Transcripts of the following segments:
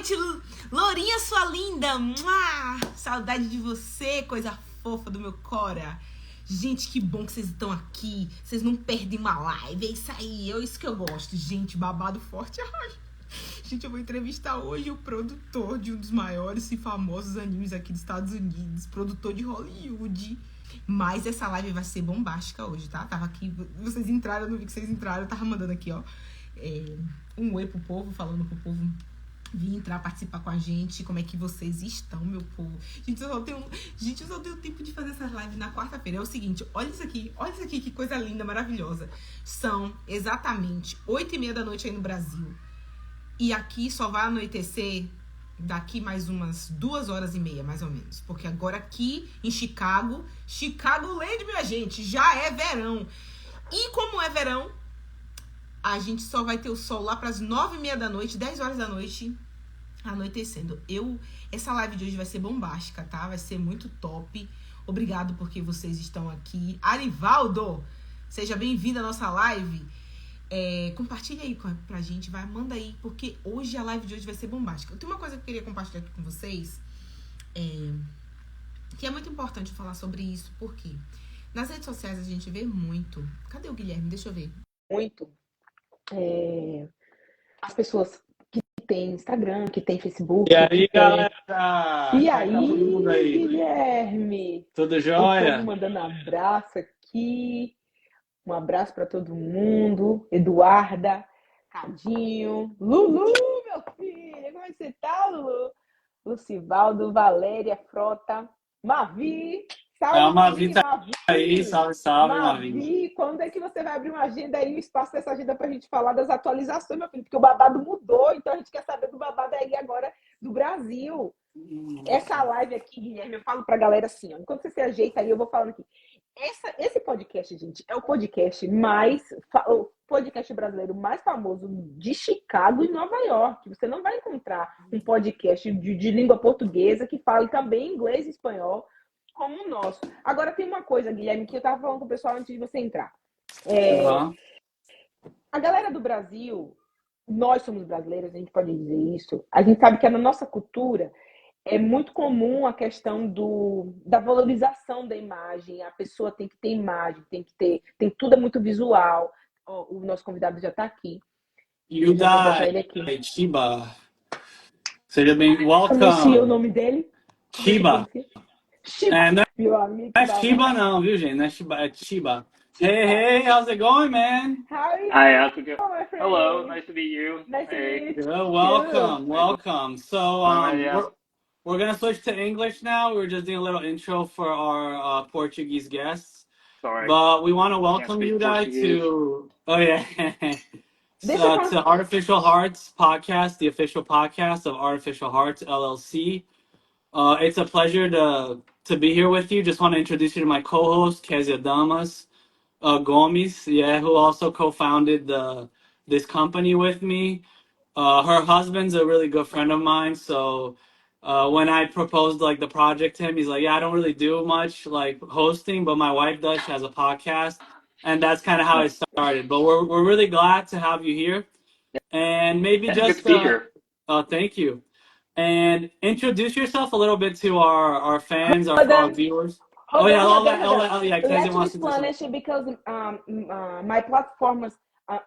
noite, Lourinha, sua linda. Saudade de você, coisa fofa do meu cora. Gente, que bom que vocês estão aqui. Vocês não perdem uma live. É isso aí, é isso que eu gosto. Gente, babado forte. Ai. Gente, eu vou entrevistar hoje o produtor de um dos maiores e famosos animes aqui dos Estados Unidos. Produtor de Hollywood. Mas essa live vai ser bombástica hoje, tá? Tava aqui, vocês entraram, eu não vi que vocês entraram. Eu tava mandando aqui, ó, um oi pro povo, falando pro povo vir entrar, participar com a gente. Como é que vocês estão, meu povo? Gente, eu só tenho tempo de fazer essas lives na quarta-feira. É o seguinte, olha isso aqui, que coisa linda, maravilhosa. São exatamente 8h30 da noite aí no Brasil. E aqui só vai anoitecer daqui mais umas 2h30, mais ou menos. Porque agora aqui em Chicagoland, minha gente, já é verão. E como é verão, a gente só vai ter o sol lá para as 9h30 da noite, 10 horas da noite, anoitecendo. Essa live de hoje vai ser bombástica, tá? Vai ser muito top. Obrigado porque vocês estão aqui. Arivaldo, seja bem-vindo à nossa live. Compartilha aí pra gente, manda aí, porque hoje a live de hoje vai ser bombástica. Eu tenho uma coisa que eu queria compartilhar aqui com vocês, que é muito importante eu falar sobre isso, porque nas redes sociais a gente vê muito. Cadê o Guilherme? Deixa eu ver. Muito. As pessoas que têm Instagram, que têm Facebook. E aí, galera? E aí, todo mundo aí? Guilherme? Tudo jóia? Tô mandando abraço aqui. Um abraço para todo mundo. Eduarda, Cadinho, Lulu, meu filho. Como é que você tá, Lulu? Lucivaldo, Valéria, Frota, Mavi. Salve, Mavi tá aí. Salve, Mavi. Mavi, quando é que você vai abrir uma agenda aí, um espaço dessa agenda pra gente falar das atualizações, meu filho? Porque o babado mudou, então a gente quer saber do babado aí agora do Brasil. Essa live aqui, Guilherme, eu falo pra galera assim, ó, enquanto você se ajeita aí, eu vou falando aqui. Esse podcast, gente, é o podcast brasileiro mais famoso de Chicago e Nova York. Você não vai encontrar um podcast de língua portuguesa que fale também inglês e espanhol como o nosso. Agora tem uma coisa, Guilherme, que eu tava falando com o pessoal antes de você entrar. A galera do Brasil, nós somos brasileiros, a gente pode dizer isso. A gente sabe que na nossa cultura é muito comum a questão da valorização da imagem. A pessoa tem que ter imagem, tudo é muito visual. O nosso convidado já está aqui. Yudai Chiba. Seja bem-vindo. Welcome. Pronuncia o nome dele? Chiba. Chiba. Não é Chiba não, viu, gente? Não é Chiba, é Chiba. Hey, how's it going, man? Hi, how's it going? Hello, nice to meet you. Nice to meet you. Welcome. So, we're going to switch to English now. We're just doing a little intro for our Portuguese guests. Sorry. But we want to welcome you guys to to Artificial Hearts podcast, the official podcast of Artificial Hearts LLC. It's a pleasure to be here with you. Just want to introduce you to my co-host, Kezia Damas Gomes, who also co-founded this company with me. Her husband's a really good friend of mine, so when I proposed the project to him, he's like, "Yeah, I don't really do much hosting, but my wife does. She has a podcast," and that's kind of how it started. But we're really glad to have you here, and maybe just good to be here. Thank you, and introduce yourself a little bit to our fans, our viewers. Let's explain it because my platform is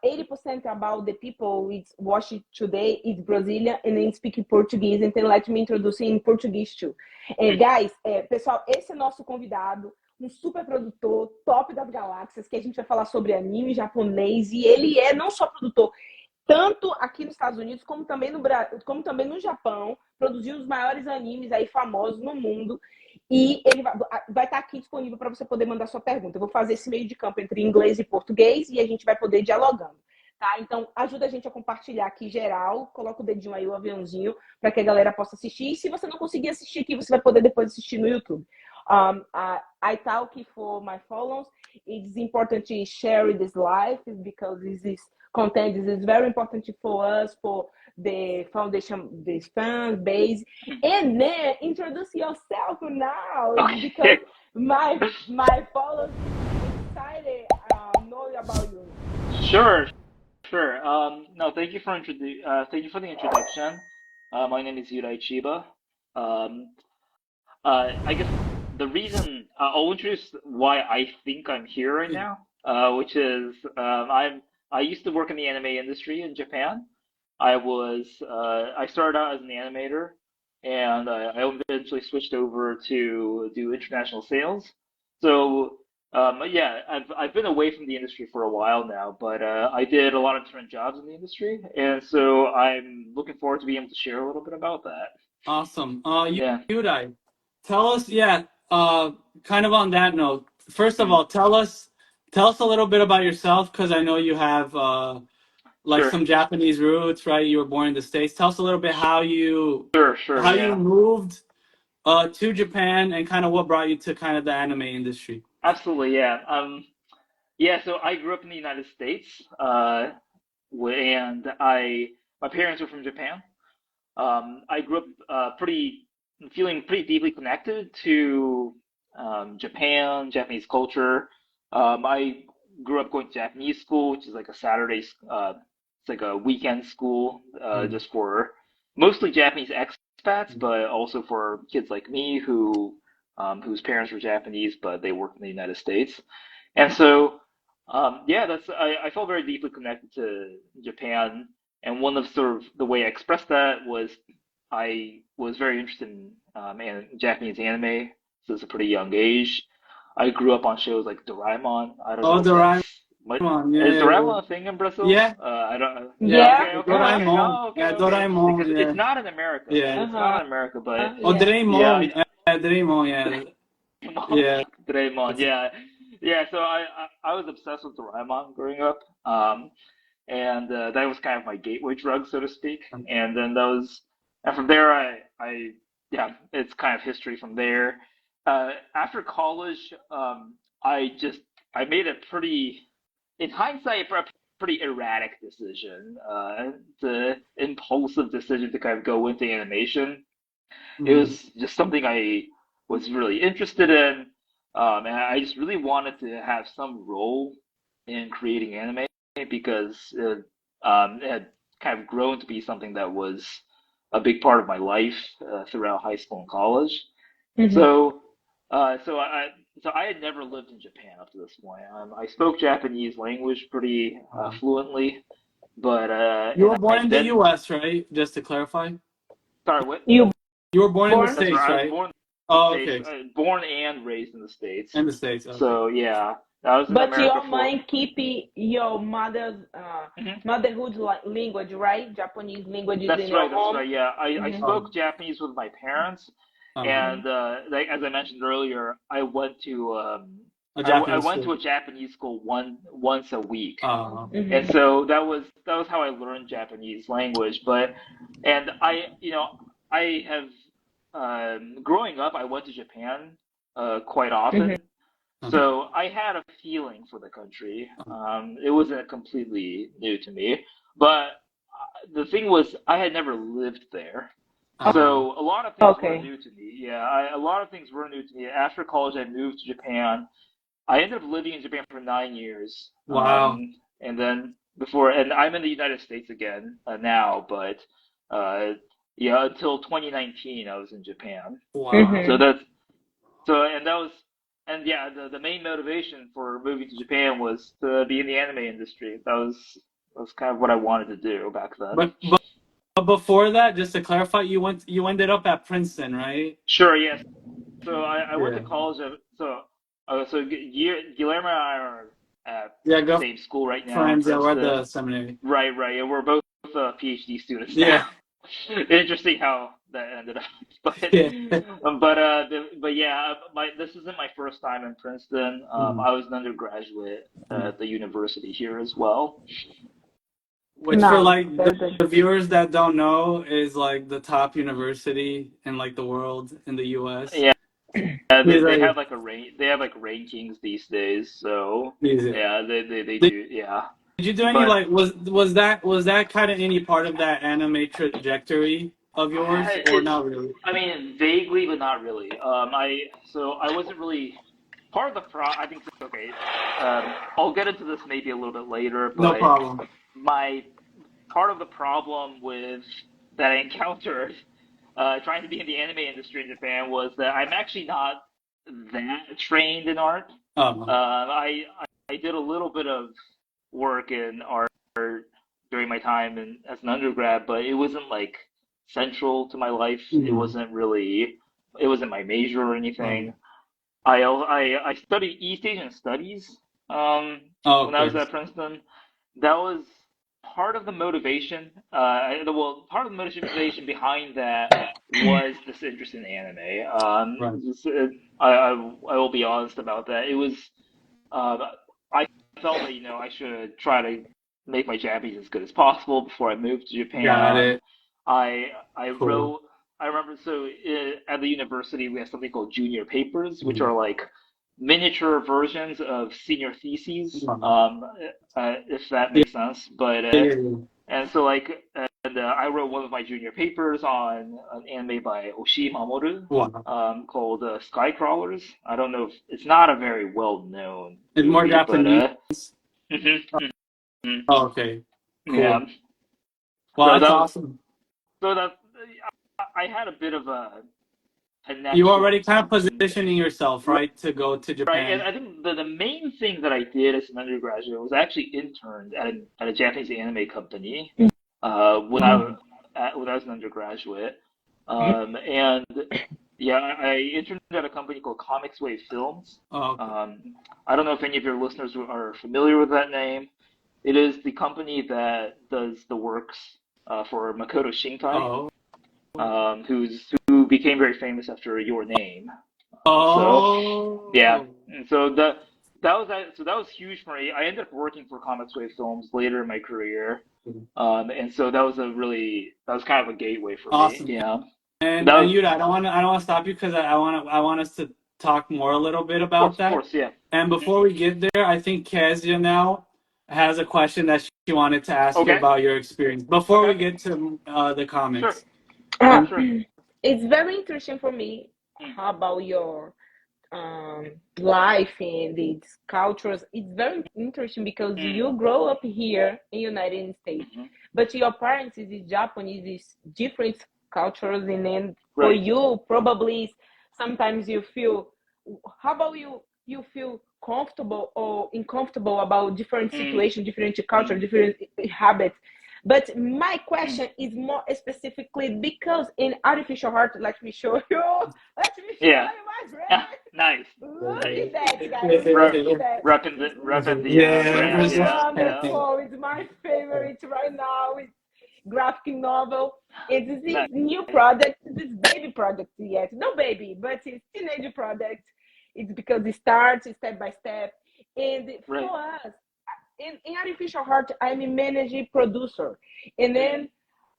80% about the people it's watching today is Brazilian and then speaking Portuguese, and then let me introduce in Portuguese too. Guys, pessoal, esse é nosso convidado, um super produtor, top das galáxias, que a gente vai falar sobre anime japonês, e ele é não só produtor, tanto aqui nos Estados Unidos, como também no Japão, produziu os maiores animes aí famosos no mundo. E ele vai estar aqui disponível para você poder mandar sua pergunta. Eu vou fazer esse meio de campo entre inglês e português e a gente vai poder ir dialogando, tá? Então, ajuda a gente a compartilhar aqui geral. Coloca o dedinho aí, o aviãozinho, para que a galera possa assistir. E se você não conseguir assistir aqui, você vai poder depois assistir no YouTube. I talk for my followers. It's important to share this live because this is content. This is very important for us, for the foundation, the fan base. And then introduce yourself now, because my followers excited know about you. Sure. No, thank you for the introduction. My name is Yudai Chiba. Um, I guess the reason I'll introduce why I think I'm here right now, which is I used to work in the anime industry in Japan. I started out as an animator, and I eventually switched over to do international sales. So yeah, I've been away from the industry for a while now, but I did a lot of different jobs in the industry, and so I'm looking forward to being able to share a little bit about that. Awesome. Yeah, Yudai, tell us, yeah, kind of on that note, first of mm, all, tell us a little bit about yourself, because I know you have like sure, some Japanese roots, right? You were born in the States. Tell us a little bit sure, how you yeah. moved to Japan and kind of what brought you to kind of the anime industry. Absolutely, yeah. Yeah, so I grew up in the United States, and my parents were from Japan. I grew up feeling pretty deeply connected to Japanese culture. I grew up going to Japanese school, which is like a it's like a weekend school, Mm. just for mostly Japanese expats, but also for kids like me whose parents were Japanese, but they worked in the United States. And so, yeah, I felt very deeply connected to Japan, and one of sort of the way I expressed that was I was very interested in Japanese anime since a pretty young age. I grew up on shows like Doraemon. I don't Oh, know if that's what Doraemon, is yeah, yeah, Doraemon a thing in Brazil? yeah, I don't. yeah, Yeah, Okay, okay, uh-huh, okay. Doraemon, Oh, yeah, okay, okay. Doraemon, Because it's yeah, not in America. yeah. It's not uh-huh, in America, but Oh, yeah. yeah, Doraemon, yeah, Doraemon, yeah, yeah. Doraemon, It's, yeah, yeah. So I was obsessed with Doraemon growing up, and that was kind of my gateway drug, so to speak. And then and from there, yeah, it's kind of history from there. After college, I just I made a in hindsight, a pretty erratic decision. The impulsive decision to kind of go into animation. It mm, was just something I was really interested in, and I just really wanted to have some role in creating anime because it had kind of grown to be something that was a big part of my life throughout high school and college. Mm-hmm. So, uh, so I so I had never lived in Japan up to this point. I spoke Japanese language pretty um, fluently, but you and were born I in the then U.S., right? Just to clarify, sorry, what? You you were born in the born? That's States, right. I was right? born in the Oh, States, okay, born and raised in the States. in the States, okay. So yeah, I was in But America your for. mind keep your Mhm. motherhood language, right? Japanese language is in That's your right. That's home. right. Yeah, I Mm-hmm. spoke Japanese with my parents, Uh-huh. and like as I mentioned earlier, A I Japanese went to school. a Japanese school once a week, and Mm-hmm. so that was how I learned Japanese language. And I have growing up, I went to Japan quite Mm-hmm. often, Uh-huh. so I had a feeling for the country. It wasn't completely new to me, but the thing was, I had never lived there. Uh-huh. So a lot of things were Okay. new to me. Yeah, a lot of things were new to me. After college, I moved to Japan. I ended up living in Japan for 9 years, Wow. and I'm in the United States again now, but uh, yeah, until 2019, I was in Japan. Wow. So Mm-hmm. that's so, and that was, and yeah, the main motivation for moving to Japan was to be in the anime industry. That was kind of what I wanted to do back then. But before that, just to clarify, you ended up at Princeton, right? Sure, yes. So I went to Yeah. college. Guillermo and I are at Yeah, the same school right now in girlfriends. Yeah, we're at Princeton. the seminary. Right, right. And we're both PhD students Yeah. now. Interesting how that ended up, Yeah. but yeah, my this isn't my first time in Princeton. Mhm. I was an undergraduate Mhm. at the university here as well. Which for Nice. like Very good. the viewers that don't know is like the top university in like the world in the US. Yeah, He's they like have like a rank. They have like rankings these days. So he's yeah, they Did, do. Yeah, did you do any but like was that kind of any part of that anime trajectory of yours or it's. not really? I mean, vaguely, but not really. I wasn't really part of the I think okay. I'll get into this maybe a little bit later, No but problem. my part of the problem with that I encountered trying to be in the anime industry in Japan was that I'm actually not that trained in art. I did a little bit of work in art during my time as an undergrad, but it wasn't like central to my life. It wasn't my major or anything. I studied East Asian Studies when I was at Princeton. That was part of the motivation. Part of the motivation behind that was this interest in anime. I will be honest about that. It was I felt that I should try to make my Japanese as good as possible before I moved to Japan. Got it. I Cool. wrote. I remember, at the university we have something called junior papers, which are like miniature versions of senior theses, if that makes sense. But and so I wrote one of my junior papers on an anime by Oshii Mamoru called Skycrawlers. I don't know if it's not a very well known. It's more Japanese. Oh, okay. Cool. Yeah. Well, that's awesome. So I had a bit of a connection. You already kind of positioning yourself, right, to go to Japan. Right, and I think the main thing that I did as an undergraduate was actually interned at a Japanese anime company when I was an undergraduate. And yeah, I interned at a company called Comics Wave Films. Oh, okay. I don't know if any of your listeners are familiar with that name. It is the company that does the works for Makoto Shinkai, who became very famous after Your Name. So yeah, and so that was huge for me. I ended up working for Comics Wave Films later in my career, and so that was kind of a gateway for me. Yeah. And Yudai, I don't want to stop you because I want us to talk more a little bit about that. Of course, yeah. And before we get there, I think Kezia now has a question that she wanted to ask you about your experience before we get to the comics. Sure. It's very interesting for me. How about your life in these cultures? It's very interesting because you grow up here in United States, but your parents is Japanese, is different cultures, and then for you probably sometimes you feel. How about you feel comfortable or uncomfortable about different situations, different culture, different habits? But my question is more specifically because in artificial heart, let me show you my brand. Nice. Look at that, guys. Repping the wonderful. It's my favorite right now. It's graphic novel. It's this new product, this baby product yet. No baby, but it's teenage product. It's because it starts step by step. And for us, in artificial heart, I'm a managing producer. And then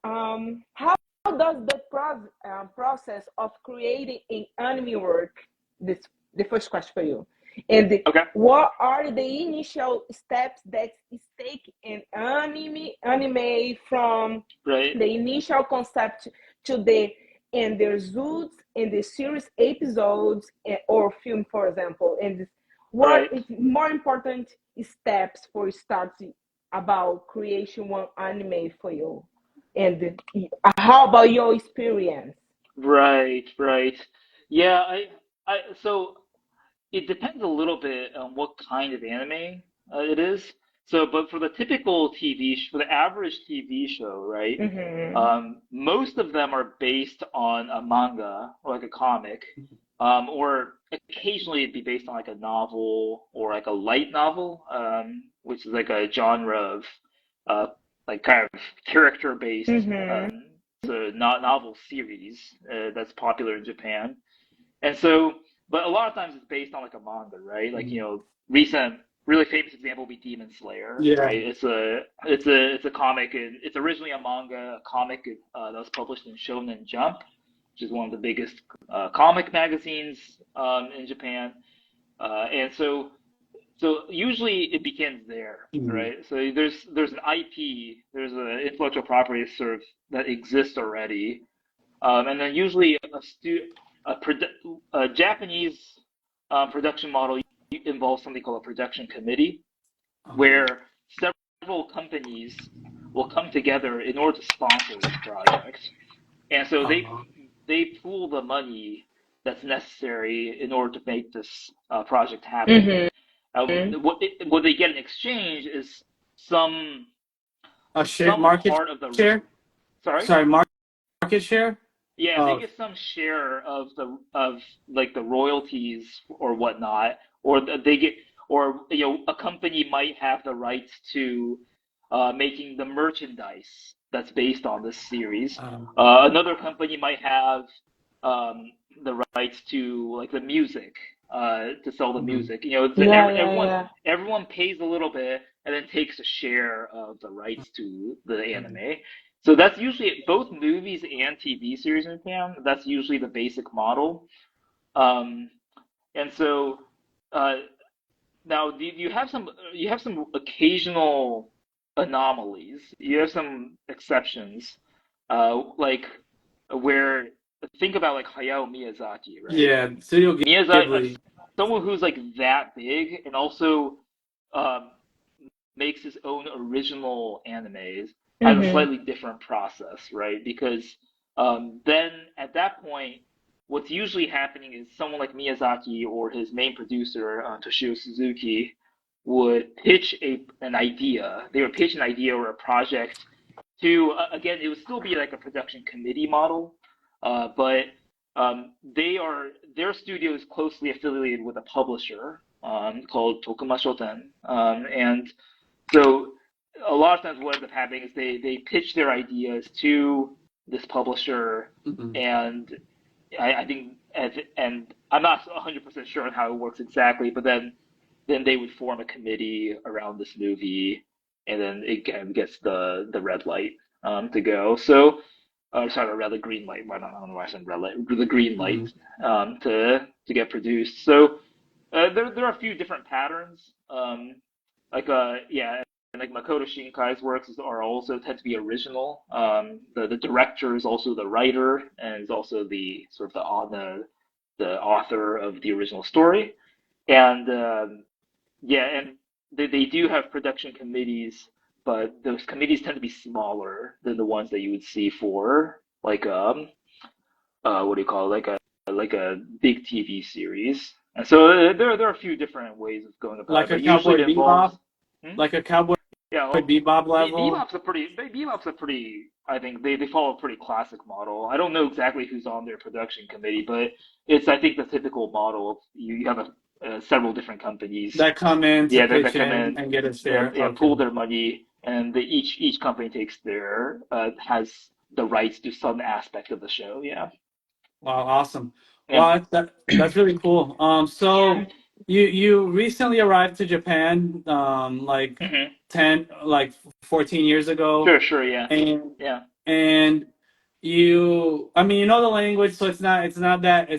how does the process of creating an anime work? This the first question for you. And what are the initial steps that is taken in anime from the initial concept to the end results in the series episodes or film, for example? And what is more important steps for starting about creation one anime for you? And how about your experience? Right. Yeah, so it depends a little bit on what kind of anime it is. So, but for the typical for the average TV show, right? Most of them are based on a manga or like a comic, or occasionally it'd be based on like a novel or like a light novel, which is like a genre of like kind of character-based novel series that's popular in Japan. And so, but a lot of times it's based on like a manga, right? Like, recent really famous example would be Demon Slayer. Right? It's a comic, and it's originally a manga, a comic that was published in Shonen Jump, which is one of the biggest comic magazines in Japan. And so usually it begins there, right? So there's an IP, there's an intellectual property that exists already, and then usually a Japanese production model involves something called a production committee, where several companies will come together in order to sponsor this project. And so they pool the money that's necessary in order to make this project happen. What they get in exchange is some market part of the share. Sorry, market share. Yeah, they get some share of like the royalties or whatnot, or they get, or a company might have the rights to making the merchandise that's based on this series. Another company might have the rights to like the music, to sell the music. Everyone pays a little bit and then takes a share of the rights to the anime. So that's usually both movies and TV series in Japan. That's usually the basic model. And so now you have some occasional anomalies. You have some exceptions, like where think about like Hayao Miyazaki, right? Yeah, Studio Miyazaki, someone who's like that big and also makes his own original animes. Has a slightly different process, right? Because then at that point, what's usually happening is someone like Miyazaki or his main producer, Toshio Suzuki, would pitch an idea. They would pitch an idea or a project to, again, it would still be like a production committee model, but their studio is closely affiliated with a publisher called Tokuma Shoten. And so a lot of times what ends up happening is they pitch their ideas to this publisher, and I think, and I'm not 100% sure on how it works exactly, but then they would form a committee around this movie, and then it gets the red light to go. So, sorry, rather green light. I don't know why I said red light. The green light to get produced. So there are a few different patterns. And like Makoto Shinkai's works are also tend to be original. The director is also the writer and is also the sort of the author of the original story. And and they do have production committees, but those committees tend to be smaller than the ones that you would see for like what do you call it? like a big TV series. And so there are a few different ways of going about like it. A Cowboy Bebop, like a Cowboy Bebop level. Bebop's a pretty. I think they follow a pretty classic model. I don't know exactly who's on their production committee, but it's I think the typical model. You have several different companies that come in to pitch come in and get a share. And pool their money, and each company takes their has the rights to some aspect of the show. Yeah. Wow, awesome. Yeah. Wow, that's really cool. So you recently arrived to Japan, like 14 years ago. Sure, yeah. And I mean, you know the language, so it's not that,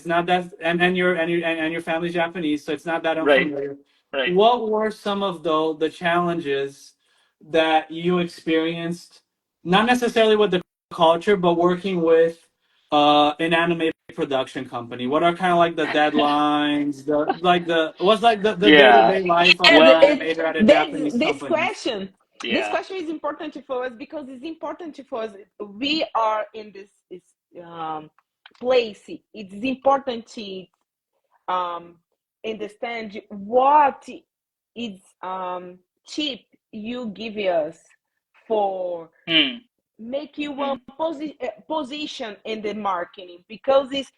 and your family's Japanese, so it's not that unfamiliar. Right. What were some of the challenges that you experienced, not necessarily with the culture, but working with an anime production company? What are kind of like the deadlines, what's like the day-to-day life of an animator at a Japanese company? This question is important for us because it's important for us. We are in this place. It's important to understand what is cheap you give us for make you one position in the marketing, because it's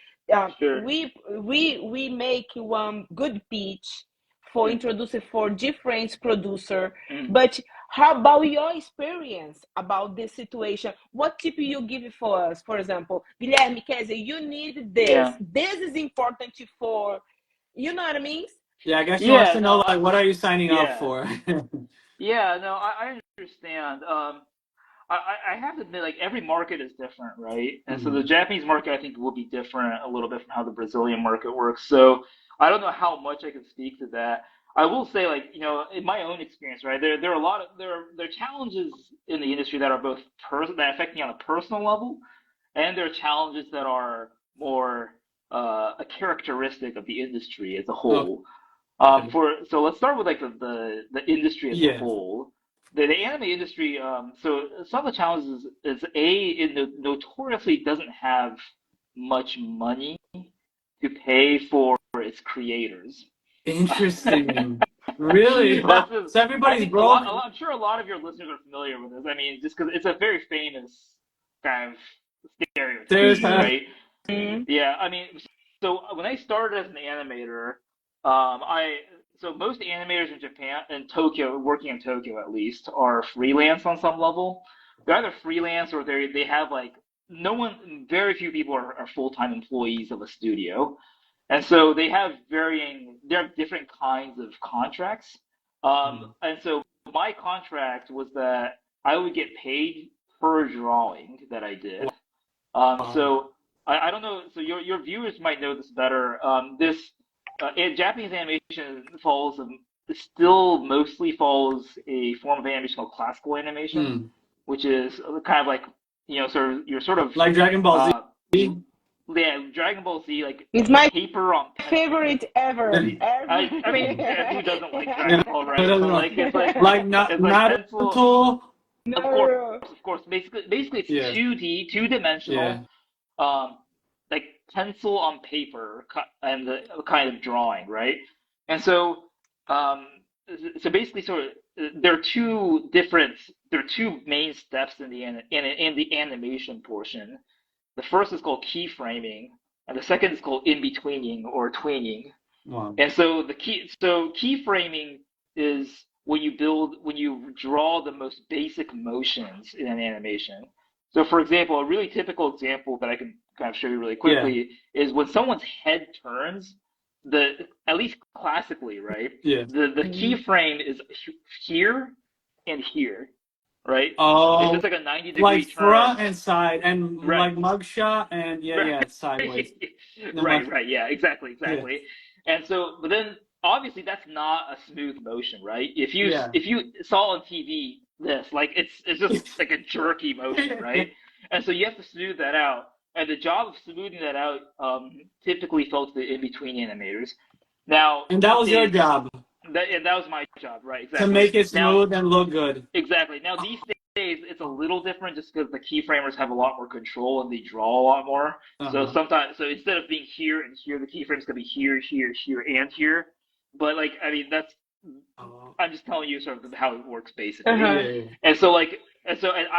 we make one good pitch for introducing for different producer, but how about your experience about this situation? What tip you give for us? For example, Guilherme, Keze, you need this. Yeah. This is important for, you know what I mean? Yeah, I guess she wants to know, like, what are you signing up for? I understand. I have to admit, like, every market is different, right? And so the Japanese market, I think, will be different a little bit from how the Brazilian market works. So I don't know how much I can speak to that. I will say, like, you know, in my own experience, right, there are a lot of there are challenges in the industry that are both that affect me on a personal level, and there are challenges that are more a characteristic of the industry as a whole. So let's start with like the industry as a whole. the anime industry, so some of the challenges is it notoriously doesn't have much money to pay for its creators. Interesting. Really? So everybody's broke. I'm sure a lot of your listeners are familiar with this. I mean, just because it's a very famous kind of stereotype, right? Mm-hmm. Yeah, I mean, so when I started as an animator, so most animators in Japan, in Tokyo, working in Tokyo at least, are freelance on some level. They're either freelance or they have like very few people are full-time employees of a studio. And so they have different kinds of contracts. And so my contract was that I would get paid per drawing that I did. So I don't know. So your viewers might know this better. Japanese animation still mostly follows a form of animation called classical animation, which is kind of like sort of like Dragon Ball Z. Yeah, Dragon Ball Z, like it's my paper on favorite ever. I mean, who doesn't like Dragon Ball, right? So like it's like Naruto. Of course. Basically, it's 2D, two-dimensional, like pencil on paper and the kind of drawing, right? And so, basically, there are two main steps in the animation portion. The first is called keyframing, and the second is called in-betweening or tweening. Wow. And so keyframing is when you draw the most basic motions in an animation. So for example, a really typical example that I can kind of show you really quickly is when someone's head turns, at least classically, right? Yeah. The keyframe is here and here. Right? Oh, it's just like a 90-degree like turn. Front and side, and like mugshot, and sideways. Right, yeah, exactly. Yeah. And so, but then obviously that's not a smooth motion, right? If you saw on TV this, like it's just like a jerky motion, right? And so you have to smooth that out. And the job of smoothing that out typically falls to the in-between animators. Now, and that was your job. That was my job, right? Exactly. To make it smooth and look good. Exactly. Now these days it's a little different just because the keyframers have a lot more control and they draw a lot more. So instead of being here and here, the keyframes can be here, here, here, and here. But like, I mean, I'm just telling you sort of how it works basically. And I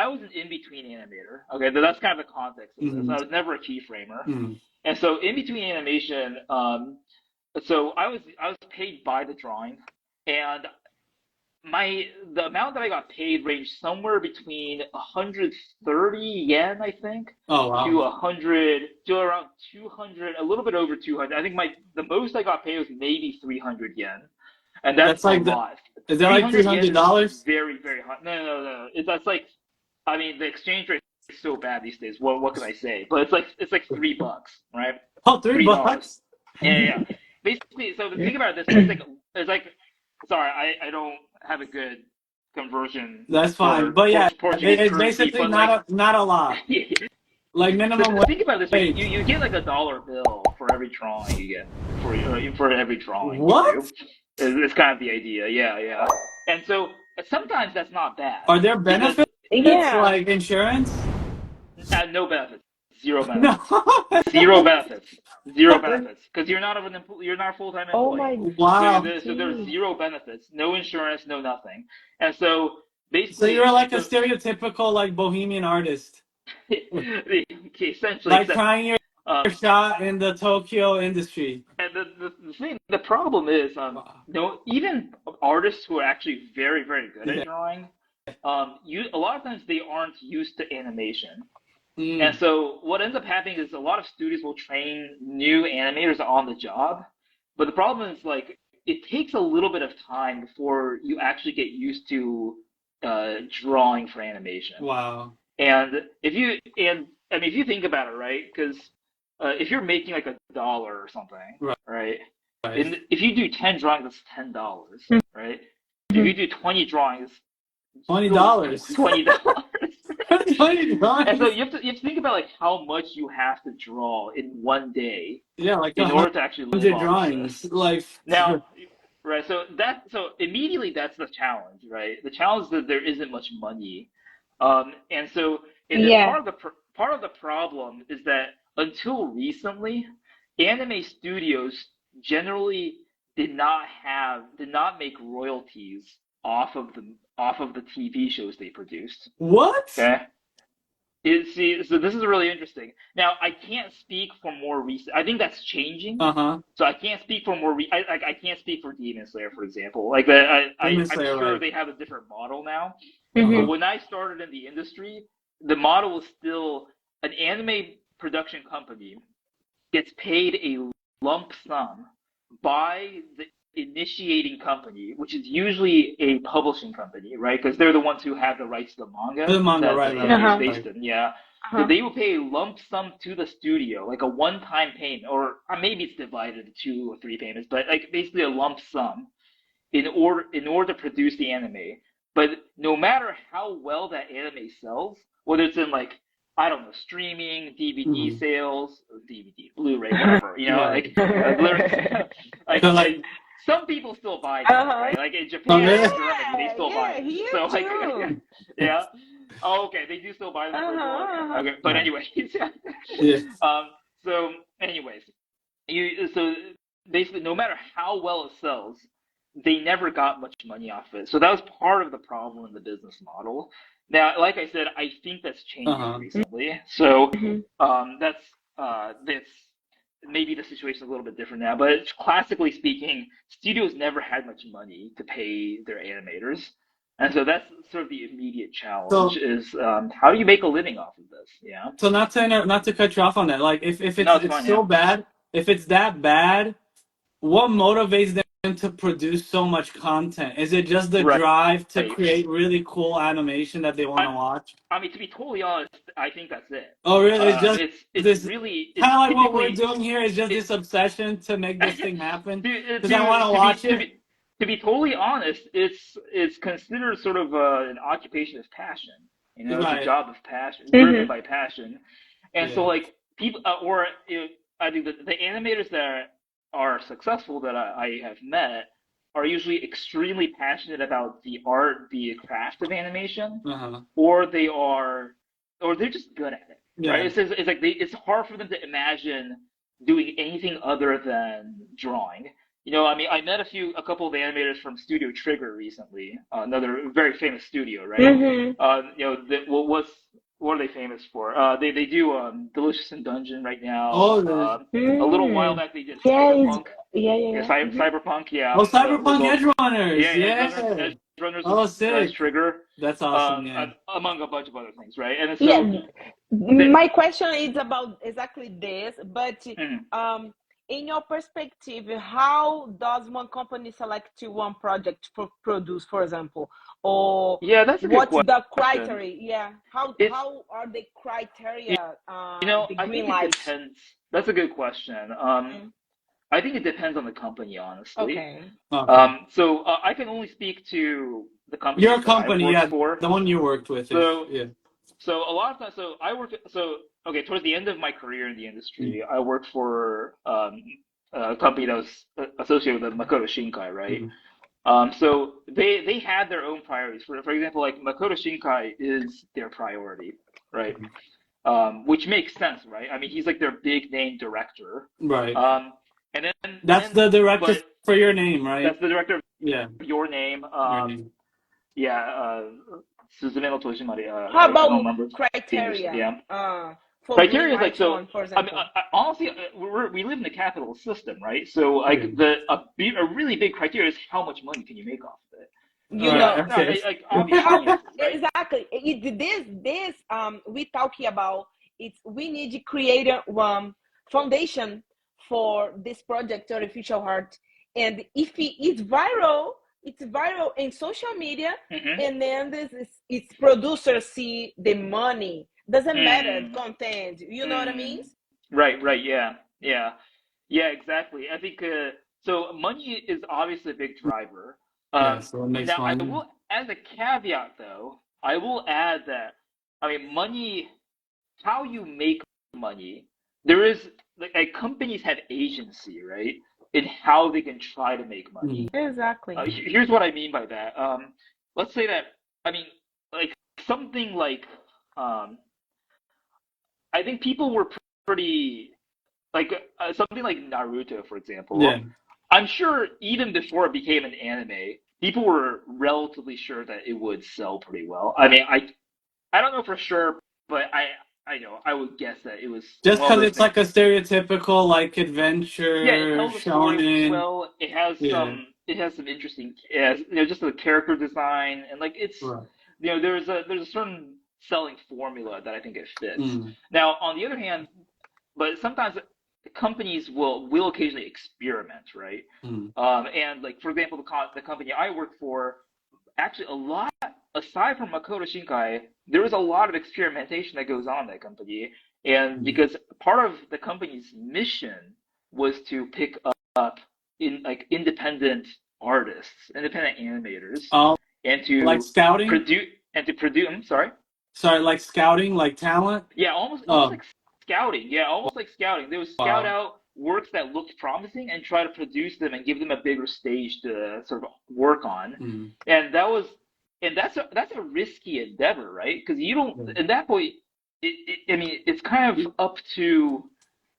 was an in-between animator. Okay, that's kind of the context of this. I was never a keyframer. And so in-between animation, so I was paid by the drawing, and the amount that I got paid ranged somewhere between 130 yen, I think, to around 200, a little bit over 200. I think the most I got paid was maybe 300 yen, and that's like a lot. Is that like $300? Very, very high. No. That's like, I mean, the exchange rate is so bad these days. What can I say? But it's like $3, right? Oh, $3. Yeah. Basically, so think about this. It's like sorry, I don't have a good conversion. That's fine, but yeah, it's basically not a lot. Like minimum. So think about this. You get like $1 bill for every drawing you get for every drawing. What? You do. It's kind of the idea. Yeah. And so sometimes that's not bad. Are there benefits? Like insurance? No benefits. Zero benefits. No. Zero benefits. Because you're not a full-time employee. Oh my wow. So there's zero benefits, no insurance, no nothing. And so basically, so you're like a stereotypical like bohemian artist. Essentially, like trying your shot in the Tokyo industry. And the problem is, even artists who are actually very, very good at drawing, a lot of times they aren't used to animation. And so what ends up happening is a lot of studios will train new animators on the job. But the problem is like it takes a little bit of time before you actually get used to drawing for animation. Wow. And if you think about it, right? Because if you're making like $1 or something, right? And if you do 10 drawings, that's $10, right? If you do 20 drawings, $20. $20. And so you have to think about like how much you have to draw in one day. Yeah, like in order to actually live drawings. Like now, Right. So immediately that's the challenge, right? The challenge is that there isn't much money, and then Yeah. part of the problem is that until recently, anime studios generally did not make royalties off of the TV shows they produced. What? Okay. So this is really interesting. Now, I can't speak for more recent. I think that's changing. So I can't speak for I can't speak for Demon Slayer, for example. Like I'm Slayer, sure right. they have a different model now. Mm-hmm. But when I started in the industry, the model was still an anime production company gets paid a lump sum by the initiating company, which is usually a publishing company, right? Because they're the ones who have the rights to the manga. The manga, that right, the right, anime right, is based in. Yeah. So they will pay a lump sum to the studio, like a one-time payment, or maybe it's divided into 2 or 3 payments, but like basically a lump sum in order to produce the anime. But no matter how well that anime sells, whether it's in like I don't know, streaming, DVD sales, or DVD, Blu-ray, whatever, you know, Right. like some people still buy them, right? Like in Japan and Germany, they still buy them. Here So like, too. yeah. Oh, okay, they do still buy them for more. Okay, but Yeah. anyways, Yeah. so anyways, so basically, no matter how well it sells, they never got much money off it. So that was part of the problem in the business model. Now, like I said, I think that's changing recently. So that's maybe the situation is a little bit different now. But classically speaking, studios never had much money to pay their animators. And so that's sort of the immediate challenge is how do you make a living off of this? Yeah. So not to cut you off on that, like if it's fine, so bad, if it's that bad, what motivates them to produce so much content? Is it just the drive to create really cool animation that they want to watch? I mean, to be totally honest, I think that's it. Oh, really? It's just it's really kind of like what we're doing here. Is just this obsession to make this thing happen because I want to watch it. To be totally honest, it's considered sort of an occupation of passion. You know, it's a job of passion, driven by passion, and so like people, I think the animators that are successful that I have met are usually extremely passionate about the art, the craft of animation, or they're just good at it. Right? It's like it's hard for them to imagine doing anything other than drawing. You know, I mean, I met a couple of animators from Studio Trigger recently, another very famous studio, right? You know, what are they famous for? They do Delicious in Dungeon right now. A little while back they did Cyberpunk. Cyberpunk, yeah. Oh, Cyberpunk Edge Runners. Edge Runners. Oh, sick. Trigger. That's awesome. Among a bunch of other things, right? And so my question is about exactly this, but in your perspective, how does one company select one project to produce, for example? Or that's a good question. The criteria? Yeah, how are the criteria? You know, I think it depends. That's a good question. I think it depends on the company, honestly. Okay. So I can only speak to the company. Your company, for. The one you worked with. So a lot of times, towards the end of my career in the industry, I worked for a company that was associated with Makoto Shinkai, right? So they had their own priorities. For example, like Makoto Shinkai is their priority, right? Which makes sense, right? I mean, he's like their big name director, right? And then that's the director for your name, right? That's the director of your name. Suzume no Tojimari. How about criteria? Criteria is like so. I mean, honestly, we live in the capitalist system, right? So like a really big criteria is how much money can you make off of it. You know, like obviously, right? Exactly. This we talking about. We need to create a foundation for this project, Artificial Heart, and if it's viral in social media, and then its producers see the money. Doesn't matter content. You know what I mean? Right. Yeah, exactly. I think so. Money is obviously a big driver. So it makes now, money. I will, as a caveat, though, I will add that money, how you make money. There is like companies have agency, right? in how they can try to make money. Exactly. Here's what I mean by that. Let's say that, I mean, like something like, I think people were pretty, like something like Naruto, for example. Yeah. I'm sure even before it became an anime, people were relatively sure that it would sell pretty well. I mean, I don't know for sure, but I know I would guess that it was Just one of because those it's like a stereotypical like adventure, yeah, it tells the story shonen. well. It has some interesting, just the character design and like it's Right. there's a certain selling formula that I think it fits. Now, on the other hand, but sometimes companies will occasionally experiment, right? And like for example, the company I work for, actually a lot aside from Makoto Shinkai, there is a lot of experimentation that goes on in that company, and because part of the company's mission was to pick up in like independent artists, independent animators, and to like scouting, produce. I'm sorry. Sorry, like scouting, like talent. Yeah, almost like scouting. Yeah, almost like scouting. They would scout out works that looked promising and try to produce them and give them a bigger stage to sort of work on. And that's a risky endeavor, right? Because you don't at that point. I mean, it's kind of up to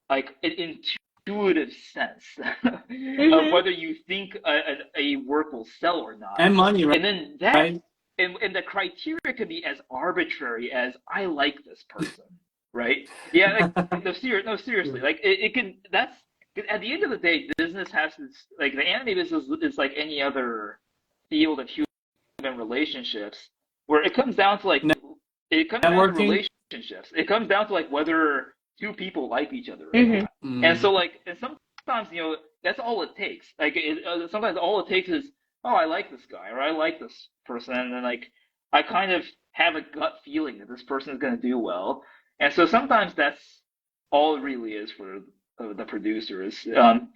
like an intuitive sense of whether you think a work will sell or not, and money, right? And then that. Right. And the criteria could be as arbitrary as I like this person, right? Yeah, like, no, seriously, like it can. That's at the end of the day, business has to, like the anime business is like any other field of human relationships, where it comes down to like down to relationships. It comes down to like whether two people like each other, right? And so like, and sometimes that's all it takes. Like sometimes all it takes is, oh, I like this guy or I like this person, and then like I kind of have a gut feeling that this person is going to do well, and so sometimes that's all it really is for the producers.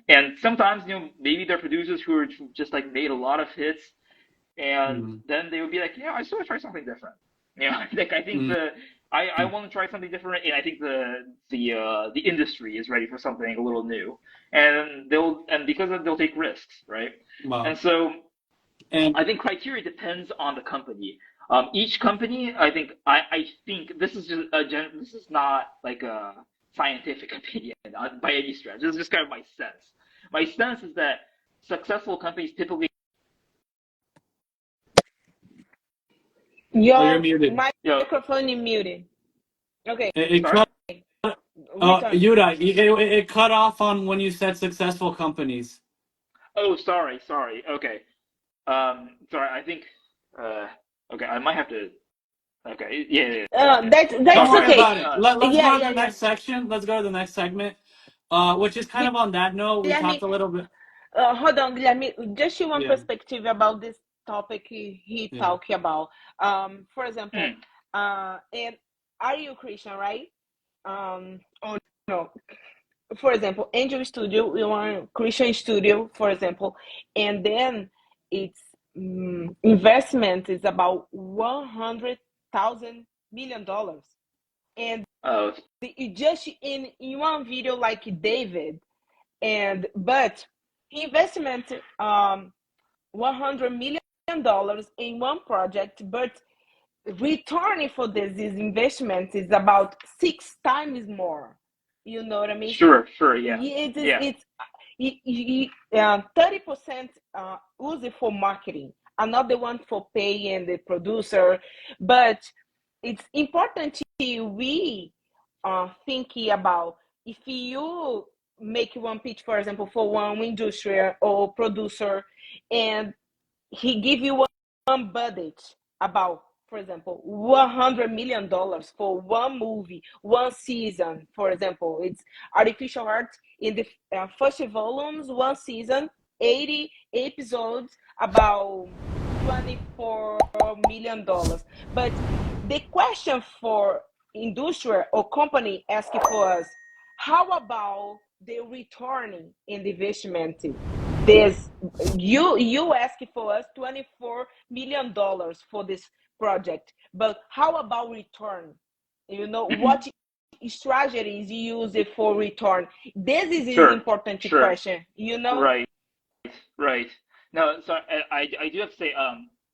And sometimes maybe they're producers who are just like made a lot of hits, and then they would be like, I just want to try something different. Like I think I want to try something different, and I think the industry is ready for something a little new, and because of it, they'll take risks, right? Wow. And so. And I think criteria depends on the company. Each company, I think this is just this is not like a scientific opinion by any stretch. This is just kind of my sense. My sense is that successful companies typically. You're muted. Microphone is muted. Okay. Yudai, it cut off on when you said successful companies. Oh, sorry. Okay. Sorry, I think, okay, I might have to, okay, yeah. That's okay. Let's go to the next section. Let's go to the next segment, which is kind of on that note. We talked a little bit. Hold on, Guilherme, just one perspective about this topic he talked about. For example, and are you Christian, right? Or no? For example, Angel Studio, we want Christian Studio, for example, and then its investment is about $100,000 million, and just in one video like David, but investment $100 million in one project, but returning for this investment is about 6 times more. You know what I mean? Sure, yeah. It's 30% use it for marketing, another one for paying the producer. But it's important we thinking about if you make one pitch, for example, for one industry or producer, and he give you one budget about, for example, $100 million for one movie, one season. For example, it's Artificial Heart in the first volumes, one season, 80 episodes, about $24 million. But the question for industry or company asking for us, how about the returning in the investment? This you asking for us $24 million for this project, but how about return? What strategies you use it for return? This is an important question, you know? Right. No, so I do have to say,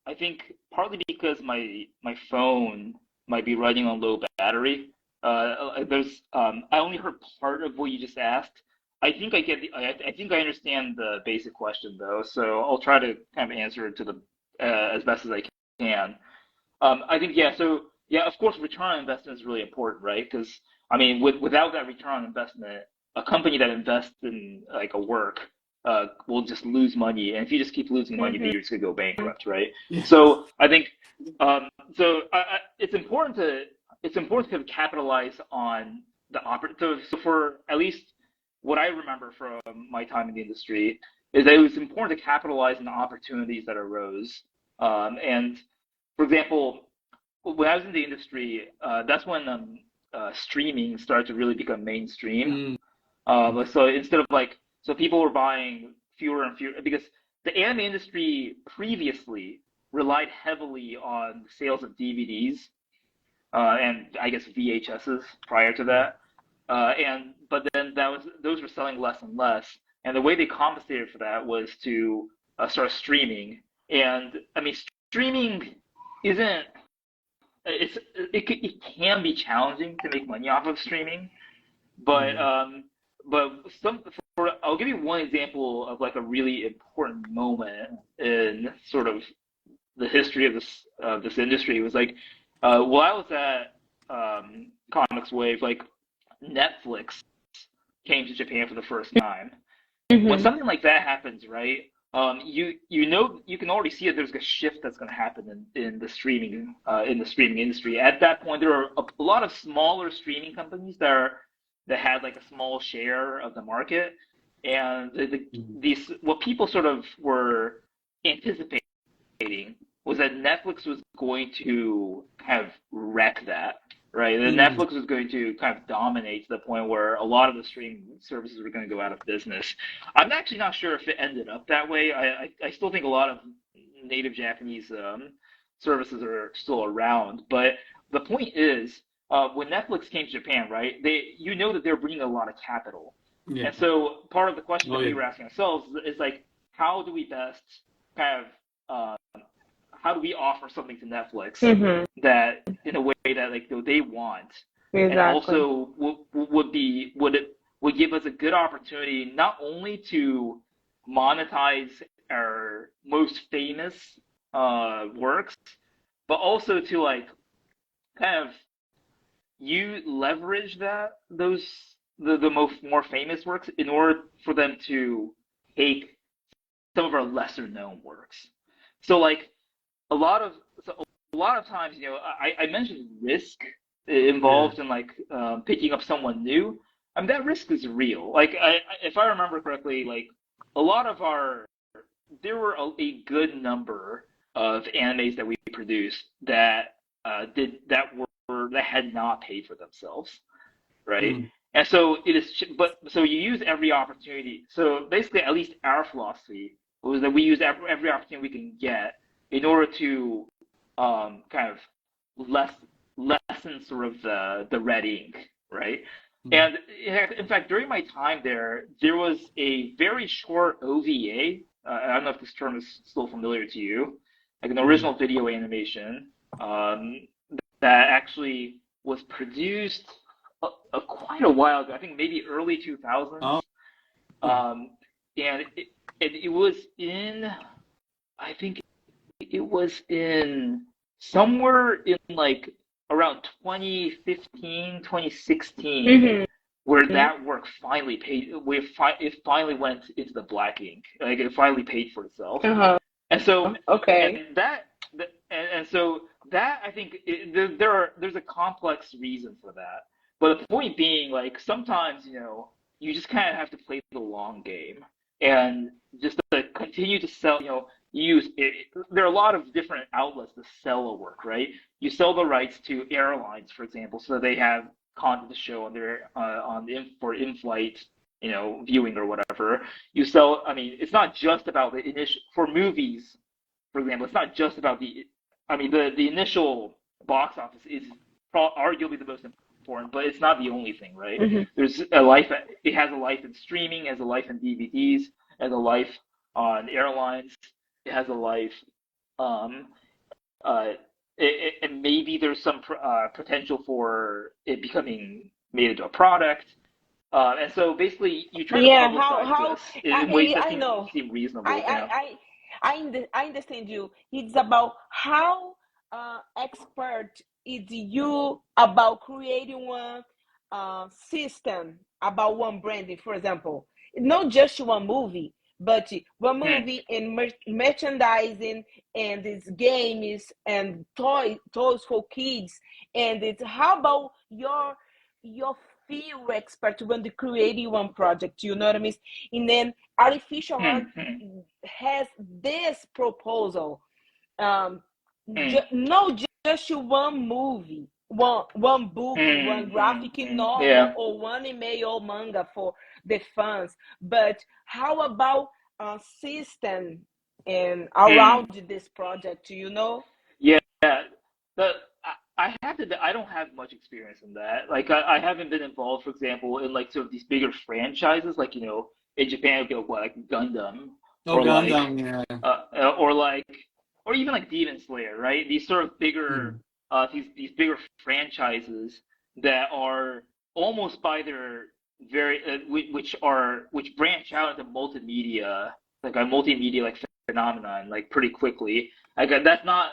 I think partly because my phone might be running on low battery. I only heard part of what you just asked. I think I think I understand the basic question though, so I'll try to kind of answer it to the as best as I can. I think of course, return on investment is really important, right? Because I mean, without that return on investment, a company that invests in like a work will just lose money, and if you just keep losing money, you're just gonna go bankrupt, right? Yeah. So I think it's important to capitalize on the opportunity. So for at least what I remember from my time in the industry is that it was important to capitalize on the opportunities that arose. And for example, when I was in the industry, that's when streaming started to really become mainstream. So instead of so people were buying fewer and fewer, because the anime industry previously relied heavily on sales of DVDs and I guess VHSs prior to that. But then those were selling less and less, and the way they compensated for that was to start streaming. And I mean, streaming it can be challenging to make money off of streaming, but I'll give you one example of like a really important moment in sort of the history of this industry. It was like while I was at Comics Wave, like Netflix came to Japan for the first time. When something like that happens, right? You can already see that there's a shift that's going to happen in the streaming industry. At that point, there are a lot of smaller streaming companies that had like a small share of the market, and what people sort of were anticipating was that Netflix was going to kind of wreck that, right? That Netflix was going to kind of dominate to the point where a lot of the streaming services were going to go out of business. I'm actually not sure if it ended up that way. I still think a lot of native Japanese services are still around. But the point is, when Netflix came to Japan, right, that they're bringing a lot of capital. Yeah. And so part of the question that we were asking ourselves is like, how do we best kind of how do we offer something to Netflix that in a way that like they want, and also would give us a good opportunity not only to monetize our most famous works, but also to like kind of leverage the more famous works in order for them to take some of our lesser known works. So like a lot of times, I mentioned risk involved in like picking up someone new. I mean, that risk is real. Like if I remember correctly, like there were a good number of animes that we produced that had not paid for themselves, right? And so so you use every opportunity. So basically, at least our philosophy was that we use every opportunity we can get in order to kind of lessen sort of the red ink, right? And in fact, during my time there was a very short OVA. I don't know if this term is still familiar to you, like an original video animation that actually was produced quite a while ago. I think maybe early 2000s. And it was in, I think it was in somewhere in like around 2015, 2016, where that work finally paid. It finally went into the black ink. Like it finally paid for itself. And so and so that I think there's a complex reason for that. But the point being, like sometimes you just kind of have to play the long game and just to continue to sell. There are a lot of different outlets to sell a work, right? You sell the rights to airlines, for example, so they have content to show on their for in-flight, viewing or whatever. You sell. I mean, it's not just about the initial for movies, for example. It's not just about the initial box office is arguably the most important, but it's not the only thing, right? There's a life. It has a life in streaming, it has a life in DVDs, it has a life on airlines, it has a life. And maybe there's some potential for it becoming made into a product. And so basically, you try to publicize this in ways that seem reasonable. I understand you. It's about how expert is you about creating one system, about one branding, for example. Not just one movie, but one movie and merchandising and it's games and toys for kids. And it's how about your field expert when they create one project, you know what I mean? And then artificial art has this proposal, not just one movie, one book, one graphic novel, or one email or manga for the fans, but how about a system and around this project, you know? Yeah, I don't have much experience in that. Like, I haven't been involved, for example, in like sort of these bigger franchises, like, you know, in Japan, it would be like Gundam, or Gundam, or even like Demon Slayer, right? These sort of bigger, these bigger franchises that are almost by their which branch out into multimedia, like a multimedia like phenomenon, like pretty quickly. Like that's not.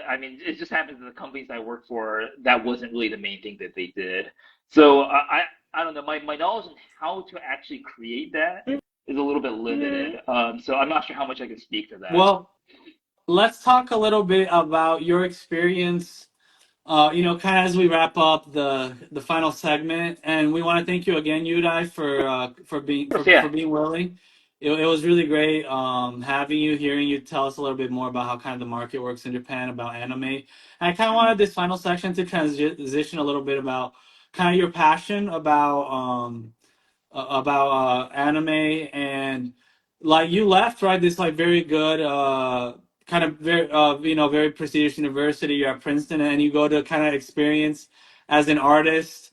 I mean, it just happens that the companies I work for, that wasn't really the main thing that they did. So I don't know. My knowledge on how to actually create that is a little bit limited. So I'm not sure how much I can speak to that. Well, let's talk a little bit about your experience. You know, kind of as we wrap up the final segment, and we want to thank you again, Yudai, for being willing. It was really great having you, hearing you tell us a little bit more about how kind of the market works in Japan, about anime. And I kind of wanted this final section to transition a little bit about kind of your passion about anime, and like you left, right, this like very good kind of very very prestigious university. You're at Princeton, and you go to kind of experience as an artist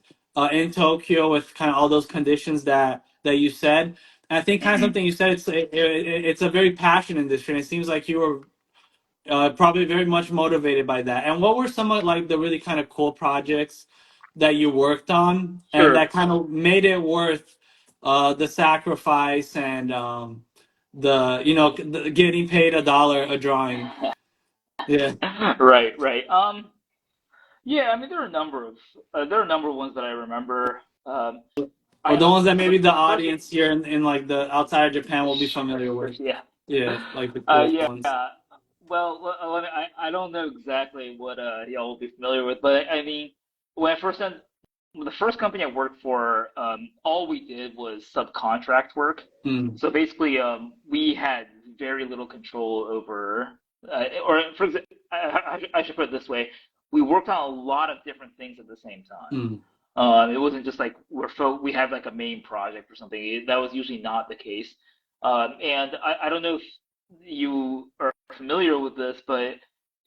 in Tokyo with kind of all those conditions that you said. And I think kind of something you said, it's a very passionate industry, and it seems like you were probably very much motivated by that. And what were some of like the really kind of cool projects that you worked on and that kind of made it worth the sacrifice and the getting paid $1 a drawing? Yeah. Right. Yeah, I mean there are a number of ones that I remember. Or the ones that maybe the audience here in like the outside of Japan will be familiar with. Yeah, like the cool ones. Well, I don't know exactly what y'all will be familiar with, but I mean, the first company I worked for, all we did was subcontract work. So basically, we had very little control over, or for example, I should put it this way: we worked on a lot of different things at the same time. It wasn't just like we have like a main project or something. That was usually not the case. And I don't know if you are familiar with this, but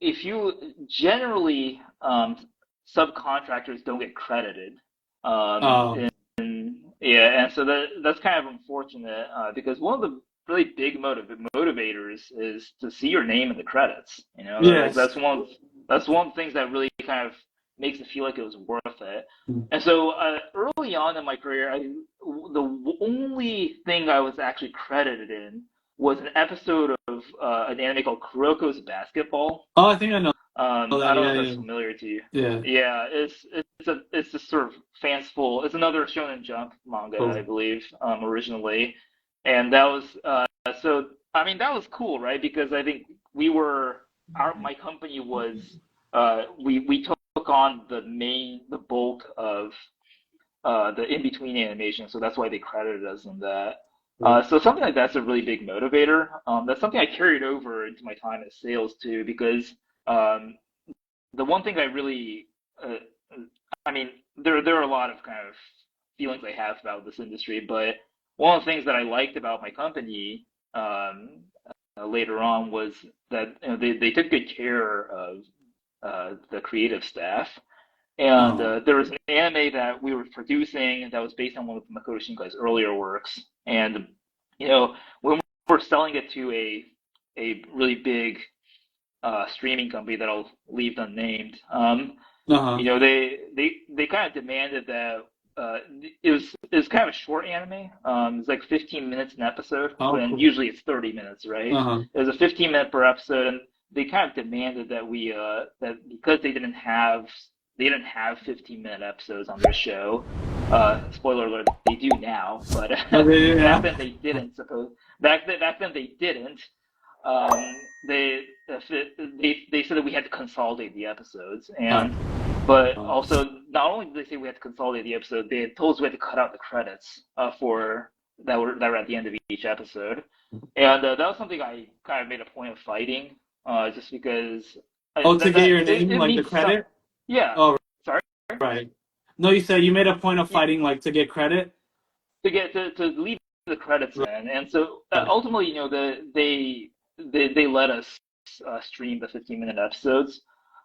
if you generally subcontractors don't get credited. And so that's kind of unfortunate because one of the really big motivators is to see your name in the credits. You know, that's one of the things that really kind of makes it feel like it was worth it. And so early on in my career, the only thing I was actually credited in was an episode of an anime called Kuroko's Basketball. Oh, I think I know. I don't know if that's familiar to you. Yeah, it's just sort of fanciful. It's another Shonen Jump manga, I believe, originally, and that was so. I mean, that was cool, right? Because I think my company was we took on the bulk of the in-between animation, so that's why they credited us in that. So something like that's a really big motivator. That's something I carried over into my time at sales too, because the one thing I really, I mean, there are a lot of kind of feelings I have about this industry, but one of the things that I liked about my company later on was that they took good care of the creative staff. And there was an anime that we were producing that was based on one of Makoto Shinkai's earlier works. And, when we're selling it to a really big streaming company that I'll leave unnamed, they kind of demanded that it was kind of a short anime. It's like 15 minutes an episode, and usually it's 30 minutes, right? It was a 15-minute per episode, and they kind of demanded that we that because they didn't have 15-minute episodes on their show. Spoiler alert, they do now, but back then they didn't. Back then they didn't. They said that we had to consolidate the episodes, but also not only did they say we had to consolidate the episode, they had told us we had to cut out the credits that were at the end of each episode, and that was something I kind of made a point of fighting, just because. To get your name, like the credit. Yeah. Oh, sorry. Right. No, you said you made a point of fighting, like to get credit. To leave the credits in, and so ultimately, they let us stream the 15-minute episodes.